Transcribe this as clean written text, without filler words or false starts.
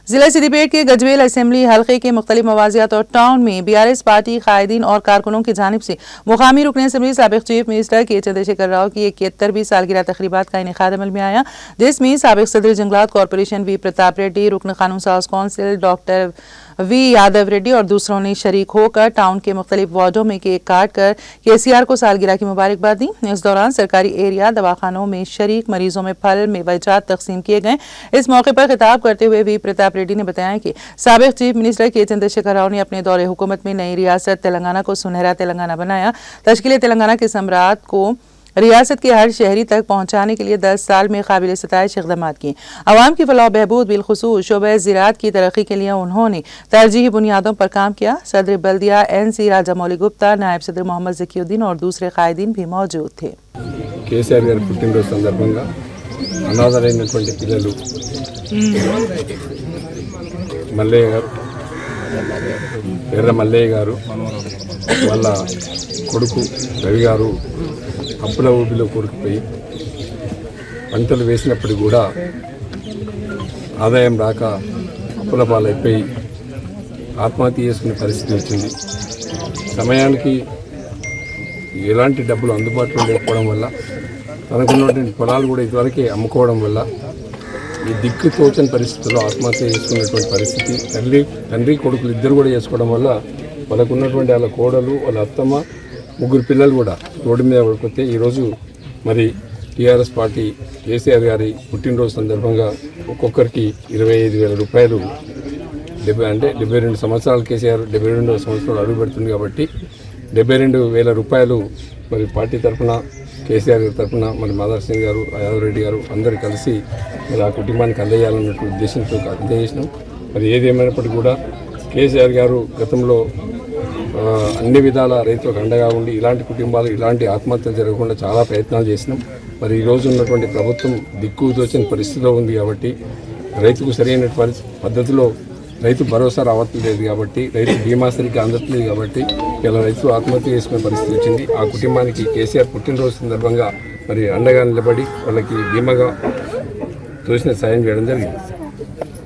जिला सिद्दीपेट के गजवेल असेंबली हल्के के मुख्तलिफ मवाजियात और टाउन में BRS पार्टी कायदीन और कारकुनों की जानिब से मुकामी रुकन असेंबली साबिक चीफ मिनिस्टर के चंद्रशेखर राव की 71वीं सालगिरह तकरीबात का इनेकाद अमल में आया, जिसमें साबिक सदर जंगलात कॉरपोरेशन वी प्रताप रेड्डी, रुकन कानून साज council doctor V Yadav Reddy और दूसरों ने शरीक होकर टाउन के मुख्तलिफ वार्डों में केक काट कर KCR को सालगिरह की मुबारकबाद दी। इस दौरान सरकारी एरिया दवाखानों में शरीक मरीजों में फल मेवाजात तकसीम किए गए। इस मौके पर खिताब करते हुए वी प्रताप रेड्डी ने बताया कि साबिक चीफ मिनिस्टर के चंद्रशेखर राव ने अपने दौरे हुकूमत में नई रियासत तेलंगाना को सुनहरा तेलंगाना बनाया। तश्कील तेलंगाना के सम्राट को रियासत के हर शहरी तक पहुंचाने के लिए 10 साल में काबिल सताइश इक़दामात किए। अवाम की फलाह बहबूद बिलखुसूस शोबे ज़राअत की तरक्की के लिए उन्होंने तरजीही बुनियादों पर काम किया। सदर बल्दिया NC राजा मौली गुप्ता, नायब सदर मोहम्मद ज़कीउद्दीन और दूसरे कायदीन भी मौजूद थे। KCR గారి పుట్టినరోజు సందర్భంగా అనాథలైనటువంటి పిల్లలు మల్లయ్య గారు, ఎర్ర మల్లయ్య గారు, వాళ్ళ కొడుకు రవి గారు అప్పుల ఊబిలో కూరుకుపోయి పంటలు వేసినప్పటికీ కూడా ఆదాయం రాక అప్పుల పాలైపోయి ఆత్మహత్య చేసుకునే పరిస్థితి వచ్చింది. సమయానికి ఎలాంటి డబ్బులు అందుబాటులో లేకపోవడం వల్ల తనకున్నటువంటి పొలాలు కూడా ఇదివరకే అమ్ముకోవడం వల్ల ఈ దిక్కు తోచని పరిస్థితుల్లో ఆత్మహత్య చేసుకున్నటువంటి పరిస్థితి. తండ్రి కొడుకులు ఇద్దరు కూడా చేసుకోవడం వల్ల వాళ్ళకున్నటువంటి వాళ్ళ కోడలు, వాళ్ళ అత్తమ్మ, ముగ్గురు పిల్లలు కూడా రోడ్డు మీద పడిపోతే ఈరోజు మరి TRS పార్టీ KCR గారి పుట్టినరోజు సందర్భంగా ఒక్కొక్కరికి 25,000 రూపాయలు, 72 సంవత్సరాలు KCR 72వ సంవత్సరాలు అడుగు పెడుతుంది కాబట్టి 72,000 రూపాయలు మరి పార్టీ తరఫున KCR గారి తరఫున మరి మాధవ్ సింగ్ గారు, యాదవ్ రెడ్డి గారు అందరూ కలిసి మరి ఆ కుటుంబానికి అందజేయాలన్నట్టు ఉద్దేశంతో అందజేసినాం. మరి ఏదేమైనప్పటికీ కూడా KCR గారు గతంలో అన్ని విధాల రైతులకు అండగా ఉండి ఇలాంటి కుటుంబాలు ఇలాంటి ఆత్మహత్యలు జరగకుండా చాలా ప్రయత్నాలు చేసినాం. మరి ఈరోజు ఉన్నటువంటి ప్రభుత్వం దిక్కు తోచిన పరిస్థితిలో ఉంది కాబట్టి రైతుకు సరైన పద్ధతిలో రైతు భరోసా రావట్లేదు కాబట్టి, రైతు బీమా సరిగ్గా అందట్లేదు కాబట్టి ఇలా రైతు ఆత్మహత్య చేసుకునే పరిస్థితి వచ్చింది. ఆ కుటుంబానికి KCR పుట్టినరోజు సందర్భంగా మరి అండగా నిలబడి వాళ్ళకి బీమాగా తోచిన సాయం చేయడం జరిగింది.